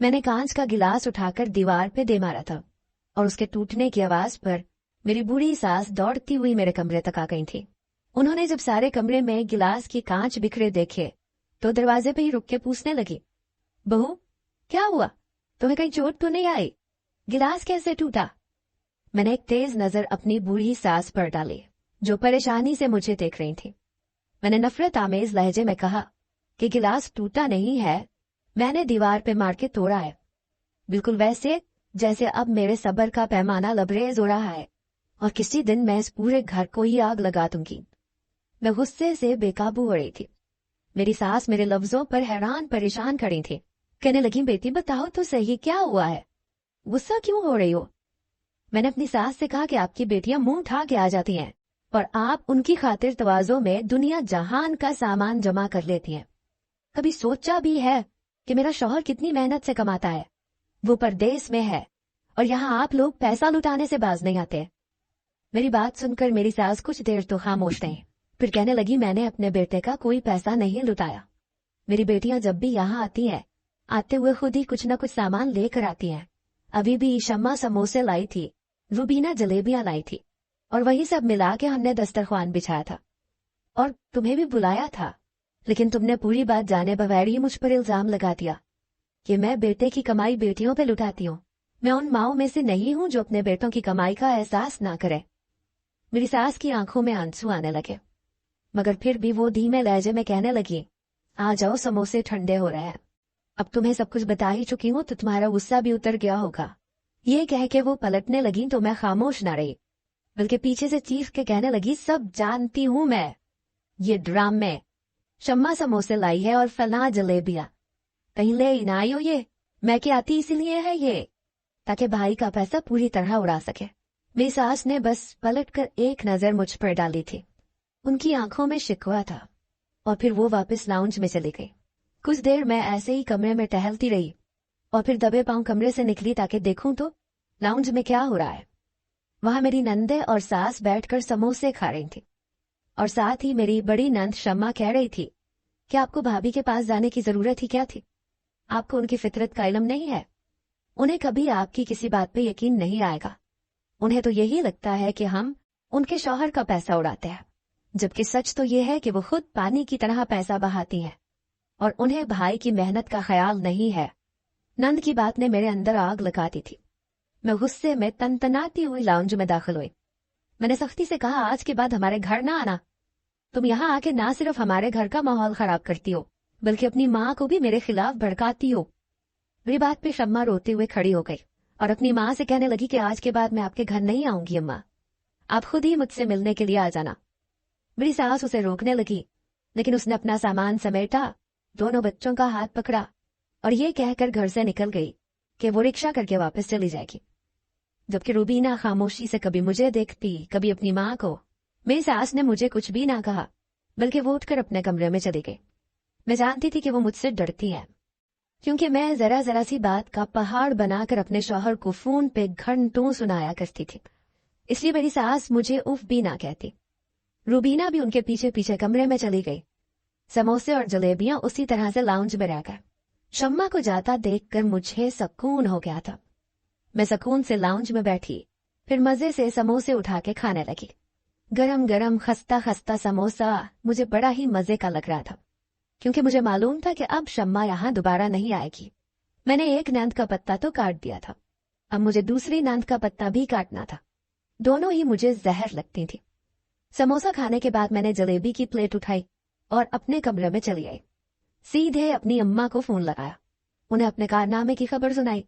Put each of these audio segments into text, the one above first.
मैंने कांच का गिलास उठाकर दीवार पे दे मारा था और उसके टूटने की आवाज पर मेरी बूढ़ी सास दौड़ती हुई मेरे कमरे तक आ गई थी। उन्होंने जब सारे कमरे में गिलास की कांच बिखरे देखे तो दरवाजे पे ही रुक के पूछने लगी, बहू क्या हुआ, तुम्हें कहीं चोट तो नहीं आई, गिलास कैसे टूटा? मैंने एक तेज नजर अपनी बूढ़ी सास पर डाली जो परेशानी से मुझे देख रही थी। मैंने नफरत आमेज लहजे में कहा कि गिलास टूटा नहीं है, मैंने दीवार पे मार के तोड़ा है, बिल्कुल वैसे जैसे अब मेरे सब्र का पैमाना लबरेज हो रहा है और किसी दिन मैं इस पूरे घर को ही आग लगा दूंगी। मैं गुस्से से बेकाबू हो रही थी। मेरी सास मेरे लफ्जों पर हैरान परेशान खड़ी थी। कहने लगी, बेटी बताओ तो सही क्या हुआ है, गुस्सा क्यों हो रही हो? मैंने अपनी सास से कहा कि आपकी बेटियां मुंह उठा के आ जाती हैं और आप उनकी खातिर तवाज़ो में दुनिया जहान का सामान जमा कर लेती हैं। कभी सोचा भी है कि मेरा शौहर कितनी मेहनत से कमाता है, वो परदेस में है और यहाँ आप लोग पैसा लुटाने से बाज नहीं आते। मेरी बात सुनकर मेरी सास कुछ देर तो खामोश रही, फिर कहने लगी, मैंने अपने बेटे का कोई पैसा नहीं लुटाया। मेरी बेटियां जब भी यहाँ आती हैं, आते हुए खुद ही कुछ न कुछ सामान लेकर आती हैं। अभी भी शम्मा समोसे लाई थी, रूबीना जलेबियां लाई थी और वही सब मिला के हमने दस्तरख्वान बिछाया था और तुम्हें भी बुलाया था, लेकिन तुमने पूरी बात जाने बगैर ही मुझ पर इल्जाम लगा दिया कि मैं बेटे की कमाई बेटियों पे लुटाती हूँ। मैं उन माओं में से नहीं हूँ जो अपने बेटों की कमाई का एहसास ना करे। मेरी सास की आंखों में आंसू आने लगे, मगर फिर भी वो धीमे लहजे में कहने लगी, आ जाओ समोसे ठंडे हो रहे हैं, अब तुम्हें सब कुछ बता ही चुकी हूँ तो तुम्हारा गुस्सा भी उतर गया होगा। ये कह के वो पलटने लगी तो मैं खामोश न रही, बल्कि पीछे से चीख के कहने लगी, सब जानती हूँ मैं, ये ड्रामे, शम्मा समोसे लाई है और फला जलेबिया, कहीं ले ही ना आई हो ये, मैं क्या आती इसीलिए है ये ताकि भाई का पैसा पूरी तरह उड़ा सके। मेरी सास ने बस पलटकर एक नजर मुझ पर डाली थी, उनकी आंखों में शिकवा था और फिर वो वापस लाउंज में चली गई। कुछ देर मैं ऐसे ही कमरे में टहलती रही और फिर दबे पांव कमरे से निकली ताकि देखूं तो लाउंज में क्या हो रहा है। वहां मेरी नंदे और सास बैठकर समोसे खा रही थी और साथ ही मेरी बड़ी नंद शम्मा कह रही थी कि आपको भाभी के पास जाने की जरूरत ही क्या थी, आपको उनकी फितरत का इल्म नहीं है, उन्हें कभी आपकी किसी बात पे यकीन नहीं आएगा, उन्हें तो यही लगता है कि हम उनके शौहर का पैसा उड़ाते हैं, जबकि सच तो ये है कि वो खुद पानी की तरह पैसा बहाती हैं और उन्हें भाई की मेहनत का ख्याल नहीं है। नंद की बात ने मेरे अंदर आग लगा दी थी। मैं गुस्से में तनतनाती हुई लाउंज में दाखिल हुई। मैंने सख्ती से कहा, आज के बाद हमारे घर ना आना, तुम यहाँ आके ना सिर्फ हमारे घर का माहौल खराब करती हो बल्कि अपनी माँ को भी मेरे खिलाफ भड़काती हो। मेरी बात पे शम्मा रोते हुए खड़ी हो गई और अपनी माँ से कहने लगी कि आज के बाद मैं आपके घर नहीं आऊंगी अम्मा, आप खुद ही मुझसे मिलने के लिए आ जाना। मेरी सास उसे रोकने लगी, लेकिन उसने अपना सामान समेटा, दोनों बच्चों का हाथ पकड़ा और ये कहकर घर से निकल गई कि वो रिक्शा करके वापस चली जाएगी। जबकि रूबीना खामोशी से कभी मुझे देखती, कभी अपनी माँ को। मेरी सास ने मुझे कुछ भी ना कहा, बल्कि वो उठकर अपने कमरे में चली गई। मैं जानती थी कि वो मुझसे डरती है, क्योंकि मैं जरा जरा सी बात का पहाड़ बनाकर अपने शौहर को फोन पे घंटों सुनाया करती थी, इसलिए मेरी सास मुझे उफ भी ना कहती। रूबीना भी उनके पीछे पीछे कमरे में चली गई। समोसे और जलेबियां उसी तरह से लाउंज में रह गए। शम्मा को जाता देखकर मुझे सुकून हो गया था। मैं सुकून से लाउंज में बैठी, फिर मजे से समोसे उठा के खाने लगी। गरम गरम खस्ता खस्ता समोसा मुझे बड़ा ही मजे का लग रहा था, क्योंकि मुझे मालूम था कि अब शम्मा यहाँ दोबारा नहीं आएगी। मैंने एक नींद का पत्ता तो काट दिया था, अब मुझे दूसरी नींद का पत्ता भी काटना था। दोनों ही मुझे जहर लगती थी। समोसा खाने के बाद मैंने जलेबी की प्लेट उठाई और अपने कमरे में चली आई। सीधे अपनी अम्मा को फोन लगाया, उन्हें अपने कारनामे की खबर सुनाई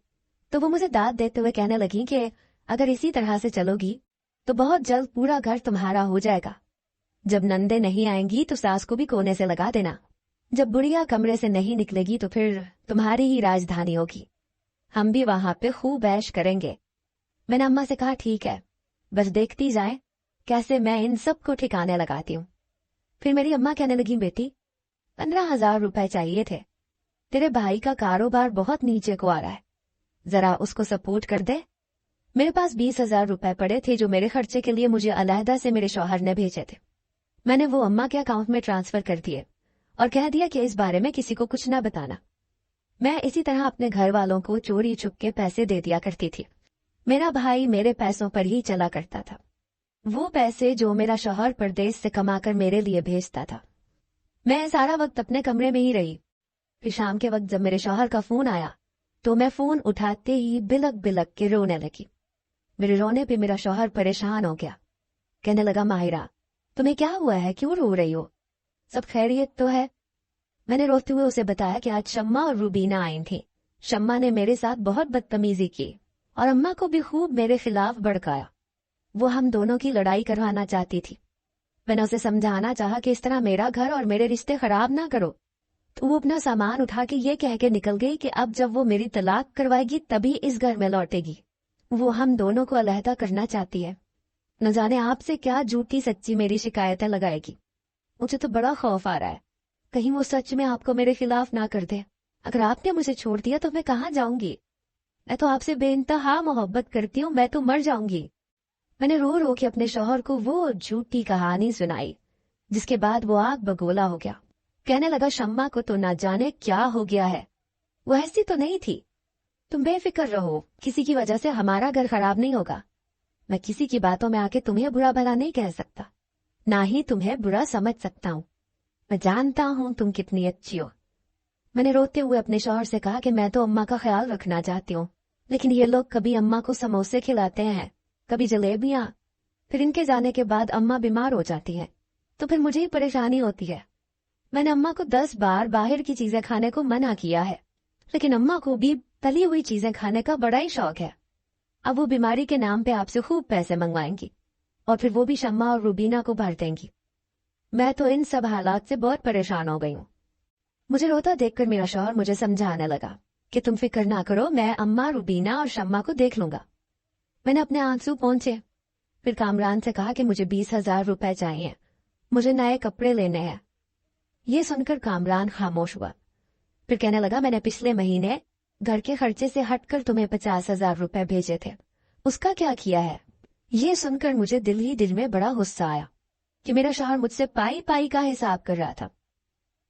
तो वो मुझे दाद देते हुए कहने लगी कि अगर इसी तरह से चलोगी तो बहुत जल्द पूरा घर तुम्हारा हो जाएगा। जब नंदे नहीं आएंगी तो सास को भी कोने से लगा देना। जब बुढ़िया कमरे से नहीं निकलेगी तो फिर तुम्हारी ही राजधानी होगी, हम भी वहां पे खूब ऐश करेंगे। मैंने अम्मा से कहा, ठीक है, बस देखती जाए कैसे मैं इन सब को ठिकाने लगाती हूँ। फिर मेरी अम्मा कहने लगी, बेटी 15,000 रुपए चाहिए थे, तेरे भाई का कारोबार बहुत नीचे को आ रहा है, जरा उसको सपोर्ट कर दे। मेरे पास 20,000 रुपए पड़े थे जो मेरे खर्चे के लिए मुझे अलहदा से मेरे शौहर ने भेजे थे। मैंने वो अम्मा के अकाउंट में ट्रांसफर कर दिए और कह दिया कि इस बारे में किसी को कुछ ना बताना। मैं इसी तरह अपने घर वालों को चोरी छुप के पैसे दे दिया करती थी। मेरा भाई मेरे पैसों पर ही चला करता था, वो पैसे जो मेरा शौहर परदेश से कमाकर मेरे लिए भेजता था। मैं सारा वक्त अपने कमरे में ही रही। फिर शाम के वक्त जब मेरे शौहर का फोन आया तो मैं फोन उठाते ही बिलक बिलक के रोने लगी। मेरे रोने पे मेरा शौहर परेशान हो गया। कहने लगा, माहिरा तुम्हें क्या हुआ है, क्यों रो रही हो, सब खैरियत तो है? मैंने रोते हुए उसे बताया कि आज शम्मा और रूबीना आई थी। शम्मा ने मेरे साथ बहुत बदतमीजी की और अम्मा को भी खूब मेरे खिलाफ भड़काया। वो हम दोनों की लड़ाई करवाना चाहती थी। मैंने उसे समझाना चाहा कि इस तरह मेरा घर और मेरे रिश्ते खराब ना करो, तो वो अपना सामान उठा के ये कह के निकल गई कि अब जब वो मेरी तलाक करवाएगी तभी इस घर में लौटेगी। वो हम दोनों को अलहदा करना चाहती है। न जाने आपसे क्या झूठी सच्ची मेरी शिकायतें लगाएगी। मुझे तो बड़ा खौफ आ रहा है, कहीं वो सच में आपको मेरे खिलाफ ना कर दे। अगर आपने मुझे छोड़ दिया तो मैं कहाँ जाऊंगी? मैं तो आपसे बेइंतहा मोहब्बत करती हूँ, मैं तो मर जाऊंगी। मैंने रो रो के अपने शौहर को वो झूठी कहानी सुनाई, जिसके बाद वो आग बगोला हो गया। कहने लगा, शम्मा को तो ना जाने क्या हो गया है, वो ऐसी तो नहीं थी। तुम बेफिक्र रहो, किसी की वजह से हमारा घर खराब नहीं होगा। मैं किसी की बातों में आके तुम्हें बुरा भला नहीं कह सकता, ना ही तुम्हें बुरा समझ सकता हूँ। मैं जानता हूँ तुम कितनी अच्छी हो। मैंने रोते हुए अपने शौहर से कहा कि मैं तो अम्मा का ख्याल रखना चाहती हूँ, लेकिन ये लोग कभी अम्मा को समोसे खिलाते हैं, कभी जलेबियाँ। फिर इनके जाने के बाद अम्मा बीमार हो जाती है, तो फिर मुझे ही परेशानी होती है। मैंने अम्मा को 10 बार बाहर की चीजें खाने को मना किया है, लेकिन अम्मा को भी तली हुई चीजें खाने का बड़ा ही शौक है। अब वो बीमारी के नाम पे आपसे खूब पैसे मंगवाएंगी और फिर वो भी शम्मा और रूबीना को भर देंगी। मैं तो इन सब हालात से बहुत परेशान हो गई हूँ। मुझे रोता देखकर मेरा शौहर मुझे समझाने लगा कि तुम फिक्र ना करो, मैं अम्मा, रूबीना और शम्मा को देख लूंगा। मैंने अपने आंसू पोंछे। फिर कामरान से कहा कि मुझे 20,000 रुपए चाहिए, मुझे नए कपड़े लेने हैं। ये सुनकर कामरान खामोश हुआ। फिर कहने लगा, मैंने पिछले महीने घर के खर्चे से हटकर तुम्हें 50,000 रुपए भेजे थे, उसका क्या किया है? ये सुनकर मुझे दिल ही दिल में बड़ा गुस्सा आया कि मेरा शौहर मुझसे पाई पाई का हिसाब कर रहा था।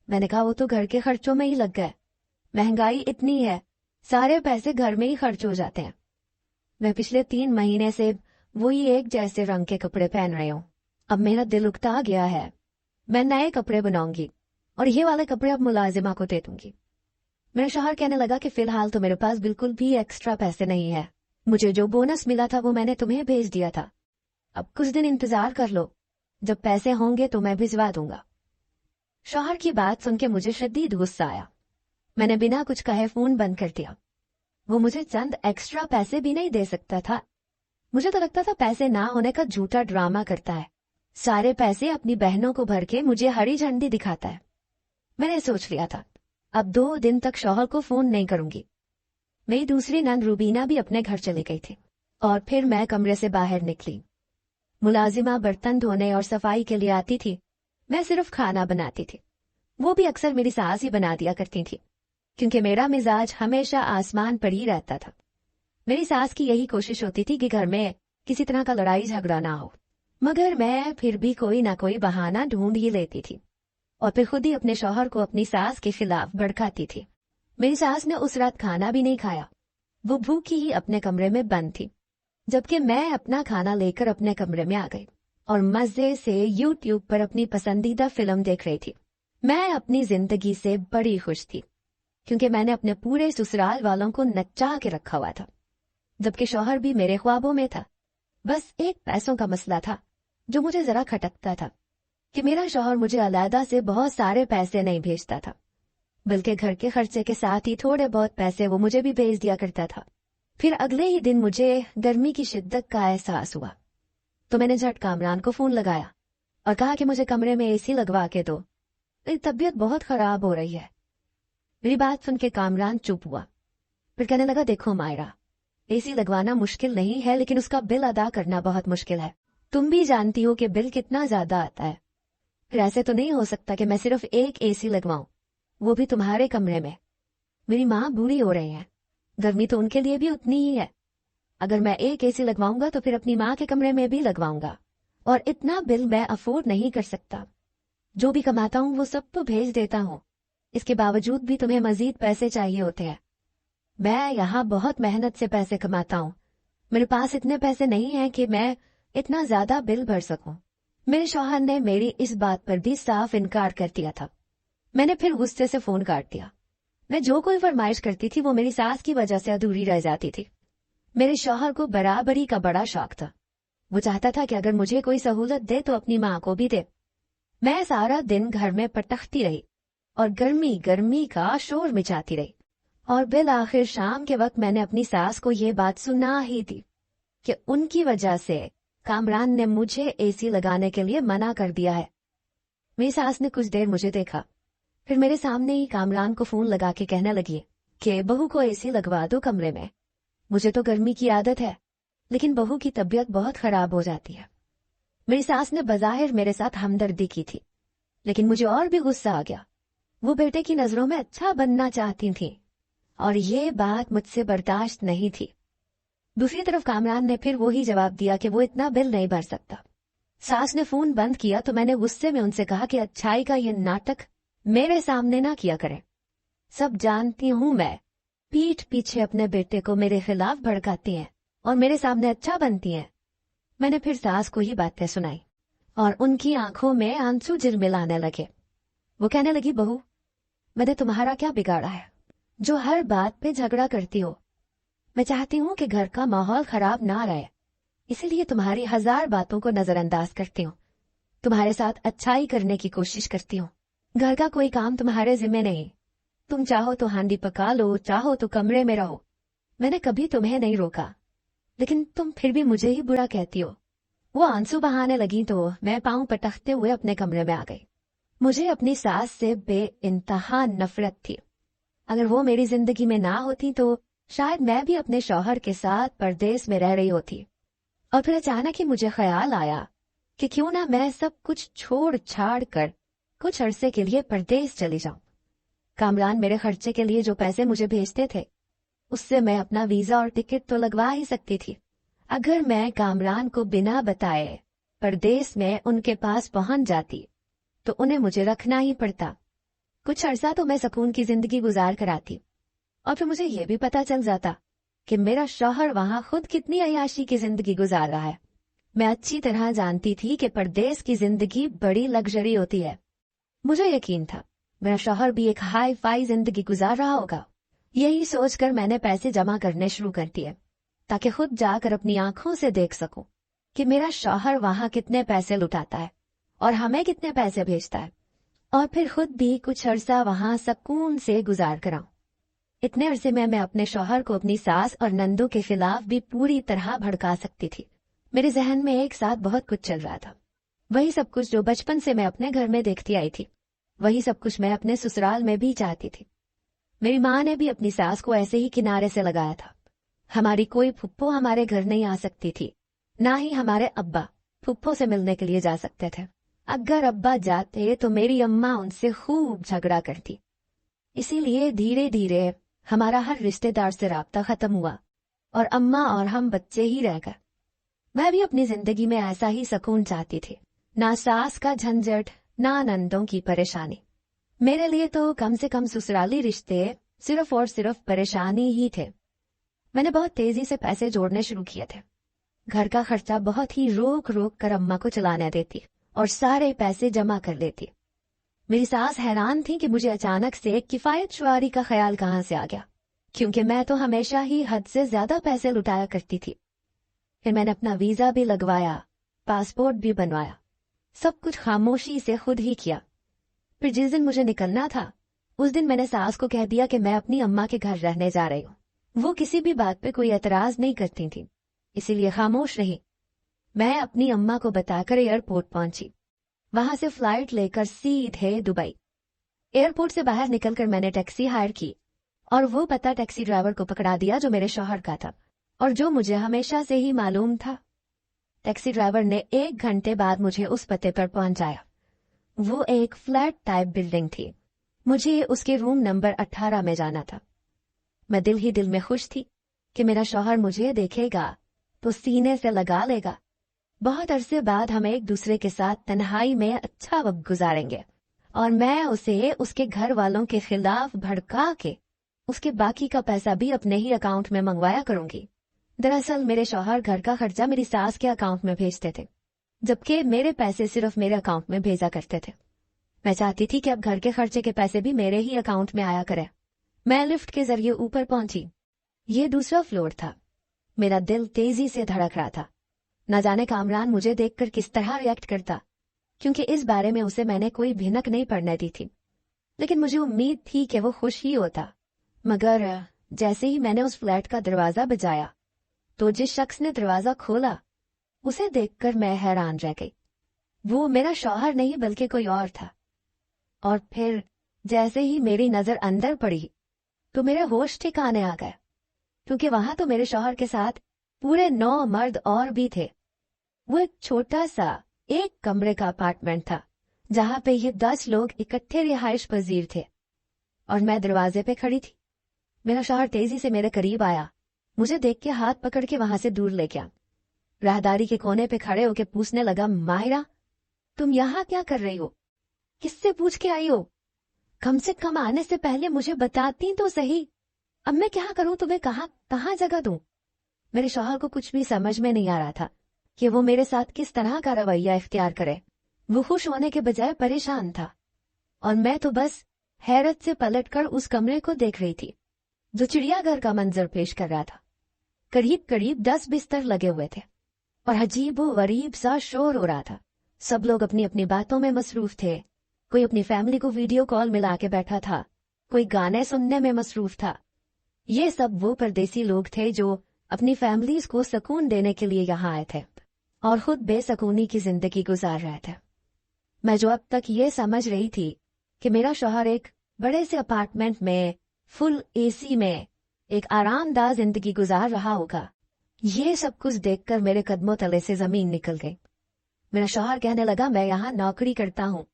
मैंने कहा, वो तो घर के खर्चों में ही लग गए, महंगाई इतनी है, सारे पैसे घर में ही खर्च हो जाते हैं। मैं पिछले 3 महीने से वही एक जैसे रंग के कपड़े पहन रही हूँ। अब मेरा दिल उकता गया है, मैं नए कपड़े बनाऊंगी और ये वाले कपड़े अब मुलाजिमा को दे दूंगी। मेरा शौहर कहने लगा कि फिलहाल तो मेरे पास बिल्कुल भी एक्स्ट्रा पैसे नहीं है, मुझे जो बोनस मिला था वो मैंने तुम्हें भेज दिया था। अब कुछ दिन इंतजार कर लो, जब पैसे होंगे तो मैं भिजवा दूंगा। शौहर की बात सुन के मुझे शदीद गुस्सा आया। मैंने बिना कुछ कहे फोन बंद कर दिया। वो मुझे चंद एक्स्ट्रा पैसे भी नहीं दे सकता था। मुझे तो लगता था पैसे ना होने का झूठा ड्रामा करता है, सारे पैसे अपनी बहनों को भर के मुझे हरी झंडी दिखाता है। मैंने सोच लिया था अब 2 दिन तक शौहर को फोन नहीं करूंगी। मेरी दूसरी नंद रूबीना भी अपने घर चली गई थी और फिर मैं कमरे से बाहर निकली। मुलाजिमा बर्तन धोने और सफाई के लिए आती थी, मैं सिर्फ खाना बनाती थी। वो भी अक्सर मेरी सास ही बना दिया करती थी, क्योंकि मेरा मिजाज हमेशा आसमान पर ही रहता था। मेरी सास की यही कोशिश होती थी कि घर में किसी तरह का लड़ाई झगड़ा ना हो, मगर मैं फिर भी कोई ना कोई बहाना ढूंढ ही लेती थी और फिर खुद ही अपने शौहर को अपनी सास के खिलाफ भड़काती थी। मेरी सास ने उस रात खाना भी नहीं खाया, वो भूखी ही अपने कमरे में बंद थी, जबकि मैं अपना खाना लेकर अपने कमरे में आ गई और मजे से यूट्यूब पर अपनी पसंदीदा फिल्म देख रही थी। मैं अपनी जिंदगी से बड़ी खुश थी, क्योंकि मैंने अपने पूरे ससुराल वालों को नचा के रखा हुआ था, जबकि शौहर भी मेरे ख्वाबों में था। बस एक पैसों का मसला था जो मुझे जरा खटकता था कि मेरा शौहर मुझे अलहदा से बहुत सारे पैसे नहीं भेजता था, बल्कि घर के खर्चे के साथ ही थोड़े बहुत पैसे वो मुझे भी भेज दिया करता था। फिर अगले ही दिन मुझे गर्मी की शिद्दत का एहसास हुआ, तो मैंने झट कामरान को फोन लगाया और कहा कि मुझे कमरे में एसी लगवा के दो, मेरी तबीयत बहुत खराब हो रही है। मेरी बात सुन के कामरान चुप हुआ। फिर कहने लगा, देखो मायरा, एसी लगवाना मुश्किल नहीं है, लेकिन उसका बिल अदा करना बहुत मुश्किल है। तुम भी जानती हो कि बिल कितना ज्यादा आता है। फिर ऐसे तो नहीं हो सकता कि मैं सिर्फ एक एसी लगवाऊं, वो भी तुम्हारे कमरे में। मेरी माँ बूढ़ी हो रही है, गर्मी तो उनके लिए भी उतनी ही है। अगर मैं एक एसी लगवाऊंगा तो फिर अपनी माँ के कमरे में भी लगवाऊंगा, और इतना बिल मैं अफोर्ड नहीं कर सकता। जो भी कमाता हूँ वो सब तो भेज देता हूँ, इसके बावजूद भी तुम्हें मजीद पैसे चाहिए होते हैं। मैं यहाँ बहुत मेहनत से पैसे कमाता हूँ, मेरे पास इतने पैसे नहीं हैं कि मैं इतना ज्यादा बिल भर सकूं। मेरे शौहर ने मेरी इस बात पर भी साफ इनकार कर दिया था। मैंने फिर गुस्से से फोन काट दिया। मैं जो कोई फरमाइश करती थी वो मेरी सास की वजह से अधूरी रह जाती थी। मेरे शौहर को बराबरी का बड़ा शौक था। वो चाहता था कि अगर मुझे कोई सहूलत दे तो अपनी माँ को भी दे। मैं सारा दिन घर में पटकती रही और गर्मी गर्मी का शोर मचाती रही, और बिल आखिर शाम के वक्त मैंने अपनी सास को ये बात सुना ही थी कि उनकी वजह से कामरान ने मुझे एसी लगाने के लिए मना कर दिया है। मेरी सास ने कुछ देर मुझे देखा, फिर मेरे सामने ही कामरान को फोन लगा के कहने लगी कि बहू को एसी लगवा दो कमरे में। मुझे तो गर्मी की आदत है, लेकिन बहू की तबीयत बहुत खराब हो जाती है। मेरी सास ने बज़ाहिर मेरे साथ हमदर्दी की थी, लेकिन मुझे और भी गुस्सा आ गया। वो बेटे की नजरों में अच्छा बनना चाहती थी और ये बात मुझसे बर्दाश्त नहीं थी। दूसरी तरफ कामरान ने फिर वही जवाब दिया कि वो इतना बिल नहीं भर सकता। सास ने फोन बंद किया तो मैंने गुस्से में उनसे कहा कि अच्छाई का ये नाटक मेरे सामने ना किया करें। सब जानती हूँ मैं, पीठ पीछे अपने बेटे को मेरे खिलाफ भड़काती हैं और मेरे सामने अच्छा बनती हैं। मैंने फिर सास को ही बातें सुनाई और उनकी आंखों में आंसू झिलमिलाने लगे। वो कहने लगी, बहू मैंने तुम्हारा क्या बिगाड़ा है जो हर बात पे झगड़ा करती हो। मैं चाहती हूँ कि घर का माहौल खराब ना रहे, इसीलिए तुम्हारी 1000 बातों को नजरअंदाज करती हूँ। तुम्हारे साथ अच्छाई करने की कोशिश करती हूँ। घर का कोई काम तुम्हारे जिम्मे नहीं। तुम चाहो तो हांडी पका लो, चाहो तो कमरे में रहो। मैंने कभी तुम्हें नहीं रोका, लेकिन तुम फिर भी मुझे ही बुरा कहती हो। वो आंसू बहाने लगी तो मैं पांव पटकते हुए अपने कमरे में आ गई। मुझे अपनी सास से बेइंतहा नफरत थी। अगर वो मेरी जिंदगी में ना होती तो शायद मैं भी अपने शौहर के साथ परदेश में रह रही होती। और फिर अचानक ही मुझे ख्याल आया कि क्यों ना मैं सब कुछ छोड़ छाड़ कर कुछ अरसे के लिए परदेश चली जाऊं। कामरान मेरे खर्चे के लिए जो पैसे मुझे भेजते थे, उससे मैं अपना वीजा और टिकट तो लगवा ही सकती थी। अगर मैं कामरान को बिना बताए परदेश में उनके पास पहुंच जाती तो उन्हें मुझे रखना ही पड़ता। कुछ अरसा तो मैं सुकून की जिंदगी गुजार कर आती, और फिर मुझे यह भी पता चल जाता कि मेरा शौहर वहां खुद कितनी अय्याशी की जिंदगी गुजार रहा है। मैं अच्छी तरह जानती थी कि परदेश की जिंदगी बड़ी लग्जरी होती है। मुझे यकीन था मेरा शौहर भी एक हाई फाई जिंदगी गुजार रहा होगा। यही सोचकर मैंने पैसे जमा करने शुरू कर दिए ताकि खुद जाकर अपनी आंखों से देख सकूं कि मेरा शौहर वहां कितने पैसे लुटाता है और हमें कितने पैसे भेजता है, और फिर खुद भी कुछ अरसा वहां सुकून से गुजार कर आऊं। इतने अरसे में मैं अपने शौहर को अपनी सास और नंदों के खिलाफ भी पूरी तरह भड़का सकती थी। मेरे जहन में एक साथ बहुत कुछ चल रहा था। वही सब कुछ जो बचपन से मैं अपने घर में देखती आई थी, वही सब कुछ मैं अपने ससुराल में भी चाहती थी। मेरी माँ ने भी अपनी सास को ऐसे ही किनारे से लगाया था। हमारी कोई फुप्पो हमारे घर नहीं आ सकती थी, ना ही हमारे अब्बा फुप्पो से मिलने के लिए जा सकते थे। अगर अब्बा जाते तो मेरी अम्मा उनसे खूब झगड़ा करती। इसीलिए धीरे धीरे हमारा हर रिश्तेदार से राब्ता खत्म हुआ और अम्मा और हम बच्चे ही रह गए। मैं भी अपनी जिंदगी में ऐसा ही सुकून चाहती थी, ना सास का झंझट, ना नंदों की परेशानी। मेरे लिए तो कम से कम ससुराली रिश्ते सिर्फ और सिर्फ परेशानी ही थे। मैंने बहुत तेजी से पैसे जोड़ने शुरू किए थे। घर का खर्चा बहुत ही रोक रोक कर अम्मा को चलाने देती और सारे पैसे जमा कर लेती। मेरी सास हैरान थी कि मुझे अचानक से किफायत शुआरी का ख्याल कहाँ से आ गया, क्योंकि मैं तो हमेशा ही हद से ज्यादा पैसे लुटाया करती थी। फिर मैंने अपना वीजा भी लगवाया, पासपोर्ट भी बनवाया, सब कुछ खामोशी से खुद ही किया। फिर जिस दिन मुझे निकलना था, उस दिन मैंने सास को कह दिया कि मैं अपनी अम्मा के घर रहने जा रही हूँ। वो किसी भी बात पे कोई एतराज नहीं करती थी, इसीलिए खामोश रही। मैं अपनी अम्मा को बताकर एयरपोर्ट पहुंची। वहां से फ्लाइट लेकर सीधे दुबई। एयरपोर्ट से बाहर निकलकर मैंने टैक्सी हायर की और वो पता टैक्सी ड्राइवर को पकड़ा दिया जो मेरे शौहर का था और जो मुझे हमेशा से ही मालूम था। टैक्सी ड्राइवर ने 1 घंटे बाद मुझे उस पते पर पहुंचाया। वो एक फ्लैट टाइप बिल्डिंग थी। मुझे उसके रूम नंबर 18 में जाना था। मैं दिल ही दिल में खुश थी कि मेरा शौहर मुझे देखेगा तो सीने से लगा लेगा। बहुत अरसे बाद हम एक दूसरे के साथ तन्हाई में अच्छा वक्त गुजारेंगे और मैं उसे उसके घर वालों के खिलाफ भड़का के उसके बाकी का पैसा भी अपने ही अकाउंट में मंगवाया करूंगी। दरअसल मेरे शौहर घर का खर्चा मेरी सास के अकाउंट में भेजते थे, जबकि मेरे पैसे सिर्फ मेरे अकाउंट में भेजा करते थे। मैं चाहती थी कि अब घर के खर्चे के पैसे भी मेरे ही अकाउंट में आया करें। मैं लिफ्ट के जरिए ऊपर पहुंची। ये दूसरा फ्लोर था। मेरा दिल तेजी से धड़क रहा था। न जाने कामरान मुझे देखकर किस तरह रिएक्ट करता, क्योंकि इस बारे में उसे मैंने कोई भिनक नहीं पड़ने दी थी। लेकिन मुझे उम्मीद थी कि वो खुश ही होता। मगर जैसे ही मैंने उस फ्लैट का दरवाजा बजाया तो जिस शख्स ने दरवाजा खोला उसे देखकर मैं हैरान रह गई। वो मेरा शौहर नहीं बल्कि कोई और था। और फिर जैसे ही मेरी नजर अंदर पड़ी तो मेरे होश ठिकाने आ गए, क्योंकि वहां तो मेरे शौहर के साथ पूरे 9 मर्द और भी थे। वो एक छोटा सा एक कमरे का अपार्टमेंट था जहां पे ये 10 लोग इकट्ठे रिहाइश पजीर थे। और मैं दरवाजे पे खड़ी थी। मेरा शौहर तेजी से मेरे करीब आया, मुझे देख के हाथ पकड़ के वहां से दूर ले गया। राहदारी के कोने पे खड़े होके पूछने लगा, माहिरा तुम यहाँ क्या कर रही हो? किससे पूछ के आई हो? कम से कम आने से पहले मुझे बताती तो सही। अब मैं क्या करूं, तुम्हें कहाँ जगह दूं? मेरे शौहर को कुछ भी समझ में नहीं आ रहा था कि वो मेरे साथ किस तरह का रवैया इख्तियार करे। वो खुश होने के बजाय परेशान था और मैं तो बस हैरत से पलटकर उस कमरे को देख रही थी जो चिड़ियाघर का मंजर पेश कर रहा था। करीब करीब 10 बिस्तर लगे हुए थे और अजीबो गरीब सा शोर हो रहा था। सब लोग अपनी अपनी बातों में मसरूफ थे। कोई अपनी फैमिली को वीडियो कॉल मिला के बैठा था, कोई गाने सुनने में मसरूफ था। ये सब वो परदेसी लोग थे जो अपनी फैमिलीज को सुकून देने के लिए यहाँ आए थे और खुद बेसकूनी की जिंदगी गुजार रहे थे। मैं जो अब तक ये समझ रही थी कि मेरा शौहर एक बड़े से अपार्टमेंट में फुल एसी में एक आरामदाह जिंदगी गुजार रहा होगा, ये सब कुछ देखकर मेरे कदमों तले से जमीन निकल गई। मेरा शौहर कहने लगा, मैं यहाँ नौकरी करता हूँ,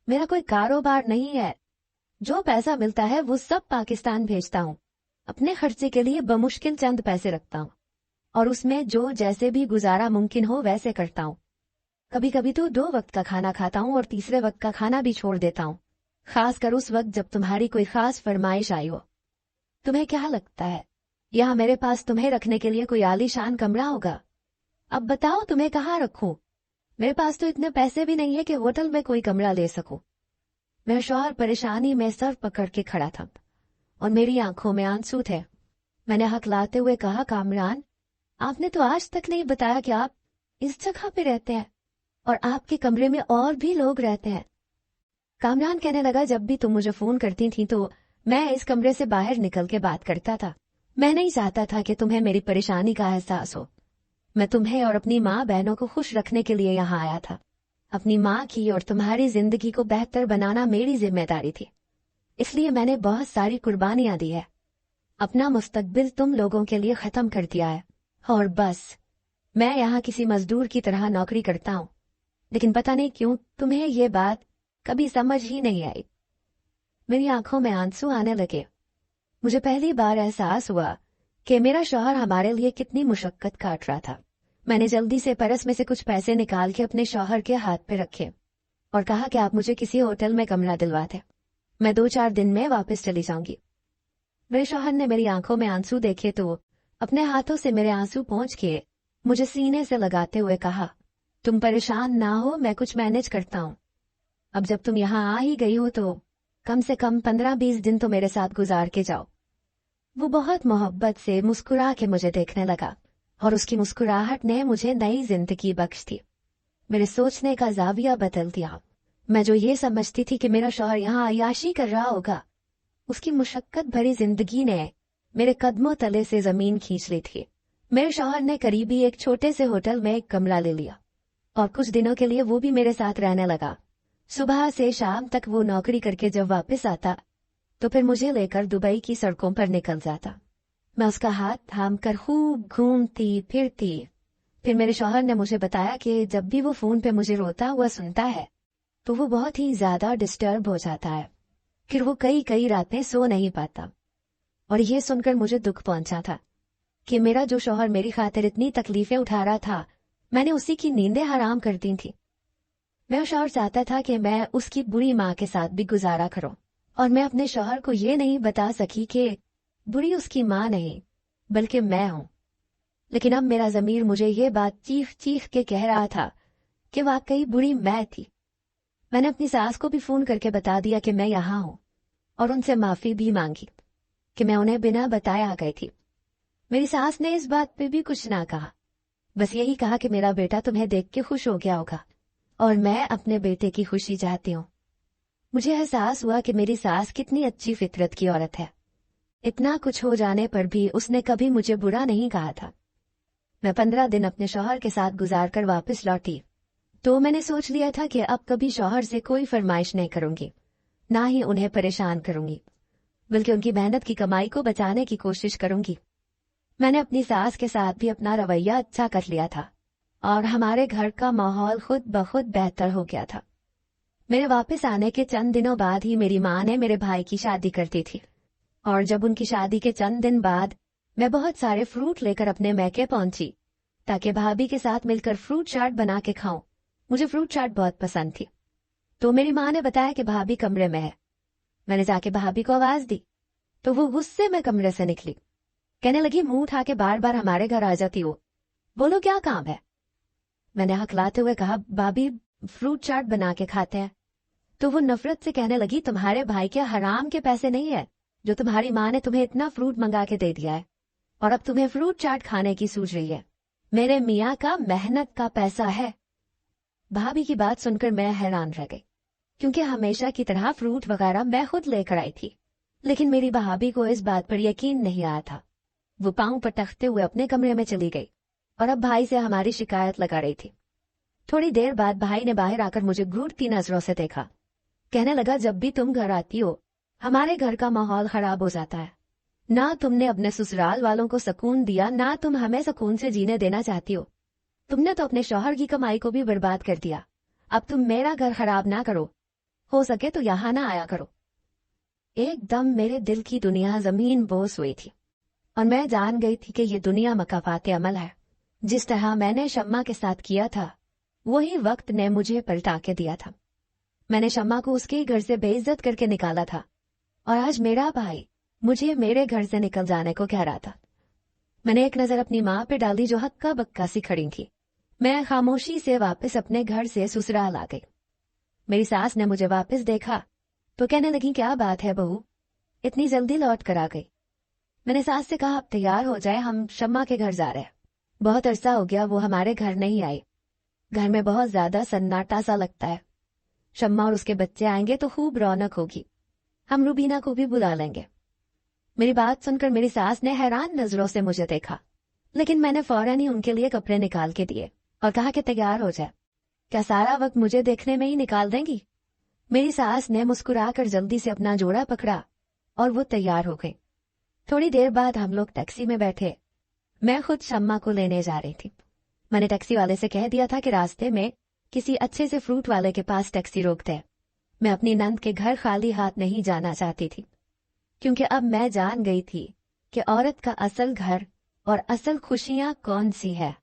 मेरा कोई कारोबार नहीं है। जो पैसा मिलता है वो सब पाकिस्तान भेजता हूँ। अपने खर्चे के लिए बमुश्किल चंद पैसे रखता हूँ और उसमें जो जैसे भी गुजारा मुमकिन हो वैसे करता हूँ। कभी कभी तो 2 वक्त का खाना खाता हूँ और तीसरे वक्त का खाना भी छोड़ देता हूँ, खासकर उस वक्त जब तुम्हारी कोई खास फरमाइश आई हो। तुम्हें क्या लगता है यहाँ मेरे पास तुम्हें रखने के लिए कोई आलीशान कमरा होगा? अब बताओ तुम्हें कहाँ रखूं? मेरे पास तो इतने पैसे भी नहीं है कि होटल में कोई कमरा ले सकूं। मेरा शौहर परेशानी में सर पकड़ के खड़ा था और मेरी आंखों में आंसू थे। मैंने हकलाते हुए कहा, कामरान आपने तो आज तक नहीं बताया कि आप इस जगह पे रहते हैं और आपके कमरे में और भी लोग रहते हैं। कामरान कहने लगा, जब भी तुम मुझे फोन करती थी तो मैं इस कमरे से बाहर निकल के बात करता था। मैं नहीं चाहता था कि तुम्हें मेरी परेशानी का एहसास हो। मैं तुम्हें और अपनी माँ बहनों को खुश रखने के लिए यहाँ आया था। अपनी माँ की और तुम्हारी जिंदगी को बेहतर बनाना मेरी जिम्मेदारी थी, इसलिए मैंने बहुत सारी कुर्बानियां दी है। अपना मुस्तकबिल तुम लोगों के लिए खत्म कर दिया है और बस मैं यहाँ किसी मजदूर की तरह नौकरी करता हूँ। लेकिन पता नहीं क्यों तुम्हें ये बात कभी समझ ही नहीं आई। मेरी आंखों में आंसू आने लगे। मुझे पहली बार एहसास हुआ कि मेरा शौहर हमारे लिए कितनी मुशक्कत काट रहा था। मैंने जल्दी से परस में से कुछ पैसे निकाल के अपने शौहर के हाथ पे रखे और कहा कि आप मुझे किसी होटल में कमरा दिलवा दें, मैं 2-4 दिन में वापस चली जाऊंगी। मेरे शौहर ने मेरी आंखों में आंसू देखे तो अपने हाथों से मेरे आंसू पोंछ के मुझे सीने से लगाते हुए कहा, तुम परेशान ना हो, मैं कुछ मैनेज करता हूँ। अब जब तुम यहाँ आ ही गई हो तो कम से कम 15-20 दिन तो मेरे साथ गुजार के जाओ। वो बहुत मोहब्बत से मुस्कुरा के मुझे देखने लगा और उसकी मुस्कुराहट ने मुझे नई जिंदगी बख्श दी। मेरे सोचने का जाविया बदल दिया। मैं जो ये समझती थी कि मेरा शौहर यहाँ अय्याशी कर रहा होगा, उसकी मुशक्कत भरी जिंदगी ने मेरे कदमों तले से जमीन खींच ली थी। मेरे शौहर ने करीबी एक छोटे से होटल में एक कमरा ले लिया और कुछ दिनों के लिए वो भी मेरे साथ रहने लगा। सुबह से शाम तक वो नौकरी करके जब वापस आता तो फिर मुझे लेकर दुबई की सड़कों पर निकल जाता। मैं उसका हाथ थाम कर खूब घूमती फिरती। फिर मेरे शौहर ने मुझे बताया कि जब भी वो फोन पे मुझे रोता हुआ सुनता है तो वो बहुत ही ज्यादा डिस्टर्ब हो जाता है। फिर वो कई रातें सो नहीं पाता। और ये सुनकर मुझे दुख पहुंचा था कि मेरा जो शौहर मेरी खातिर इतनी तकलीफें उठा रहा था, मैंने उसी की नींदें हराम कर दी थी। मैं शौहर चाहता था कि मैं उसकी बुरी माँ के साथ भी गुजारा करूं, और मैं अपने शौहर को ये नहीं बता सकी कि बुरी उसकी माँ नहीं बल्कि मैं हूं। लेकिन अब मेरा ज़मीर मुझे ये बात चीख चीख के कह रहा था कि वाकई बुरी मैं थी। मैंने अपनी सास को भी फोन करके बता दिया कि मैं यहाँ हूं, और उनसे माफी भी मांगी कि मैं उन्हें बिना बताए आ गई थी। मेरी सास ने इस बात पे भी कुछ ना कहा, बस यही कहा कि मेरा बेटा तुम्हें देख के खुश हो गया होगा, और मैं अपने बेटे की खुशी चाहती हूँ। मुझे एहसास हुआ कि मेरी सास कितनी अच्छी फितरत की औरत है। इतना कुछ हो जाने पर भी उसने कभी मुझे बुरा नहीं कहा था। मैं 15 दिन अपने शौहर के साथ गुजार कर वापस लौटी तो मैंने सोच लिया था कि अब कभी शौहर से कोई फरमाइश नहीं करूंगी, ना ही उन्हें परेशान करूंगी, बल्कि उनकी मेहनत की कमाई को बचाने की कोशिश करूंगी। मैंने अपनी सास के साथ भी अपना रवैया अच्छा कर लिया था और हमारे घर का माहौल खुद ब खुद बेहतर हो गया था। मेरे वापस आने के चंद दिनों बाद ही मेरी माँ ने मेरे भाई की शादी कर दी थी, और जब उनकी शादी के चंद दिन बाद मैं बहुत सारे फ्रूट लेकर अपने मैके पहुंची ताकि भाभी के साथ मिलकर फ्रूट चाट बना के खाऊं। मुझे फ्रूट चाट बहुत पसंद थी। तो मेरी माँ ने बताया कि भाभी कमरे में है। मैंने जाके भाभी को आवाज दी तो वो गुस्से में कमरे से निकली। कहने लगी, मुंह उठा के बार बार हमारे घर आ जाती हो, बोलो क्या काम है। मैंने हकलाते हुए कहा, भाभी फ्रूट चाट बना के खाते हैं। तो वो नफरत से कहने लगी, तुम्हारे भाई के हराम के पैसे नहीं है जो तुम्हारी माँ ने तुम्हें इतना फ्रूट मंगा के दे दिया है, और अब तुम्हें फ्रूट चाट खाने की सूझ रही है। मेरे मियाँ का मेहनत का पैसा है। भाभी की बात सुनकर मैं हैरान रह गई, क्योंकि हमेशा की तरह फ्रूट वगैरह मैं खुद लेकर आई थी। लेकिन मेरी भाभी को इस बात पर यकीन नहीं आया था। वो पांव पटकते हुए अपने कमरे में चली गई और अब भाई से हमारी शिकायत लगा रही थी। थोड़ी देर बाद भाई ने बाहर आकर मुझे घूरती नजरों से देखा। कहने लगा, जब भी तुम घर आती हो हमारे घर का माहौल खराब हो जाता है। ना तुमने अपने ससुराल वालों को सुकून दिया, ना तुम हमें सुकून से जीने देना चाहती हो। तुमने तो अपने शौहर की कमाई को भी बर्बाद कर दिया। अब तुम मेरा घर खराब ना करो, हो सके तो यहाँ ना आया करो। एकदम मेरे दिल की दुनिया जमीन बोस हुई थी और मैं जान गई थी कि ये दुनिया मकाफात अमल है। जिस तरह मैंने शम्मा के साथ किया था वही वक्त ने मुझे पलटा के दिया था। मैंने शम्मा को उसके घर से बेइज्जत करके निकाला था, और आज मेरा भाई मुझे मेरे घर से निकल जाने को कह रहा था। मैंने एक नजर अपनी माँ पे डाली जो हक्का बक्का सी खड़ी थी। मैं खामोशी से वापस अपने घर से ससुराल आ गई। मेरी सास ने मुझे वापस देखा तो कहने लगी, क्या बात है बहू, इतनी जल्दी लौट कर आ गई। मैंने सास से कहा, अब तैयार हो जाए, हम शम्मा के घर जा रहे हैं। बहुत अरसा हो गया वो हमारे घर नहीं आई। घर में बहुत ज्यादा सन्नाटा सा लगता है। शम्मा और उसके बच्चे आएंगे तो खूब रौनक होगी। हम रूबीना को भी बुला लेंगे। मेरी बात सुनकर मेरी सास ने हैरान नजरों से मुझे देखा, लेकिन मैंने फौरन ही उनके लिए कपड़े निकाल के दिए और कहा कि तैयार हो जाए। क्या सारा वक्त मुझे देखने में ही निकाल देंगी? मेरी सास ने मुस्कुराकर जल्दी से अपना जोड़ा पकड़ा और वो तैयार हो गई। थोड़ी देर बाद हम लोग टैक्सी में बैठे। मैं खुद शम्मा को लेने जा रही थी। मैंने टैक्सी वाले से कह दिया था कि रास्ते में किसी अच्छे से फ्रूट वाले के पास टैक्सी रोक दे। मैं अपनी नंद के घर खाली हाथ नहीं जाना चाहती थी, क्योंकि अब मैं जान गई थी कि औरत का असल घर और असल खुशियां कौन सी है।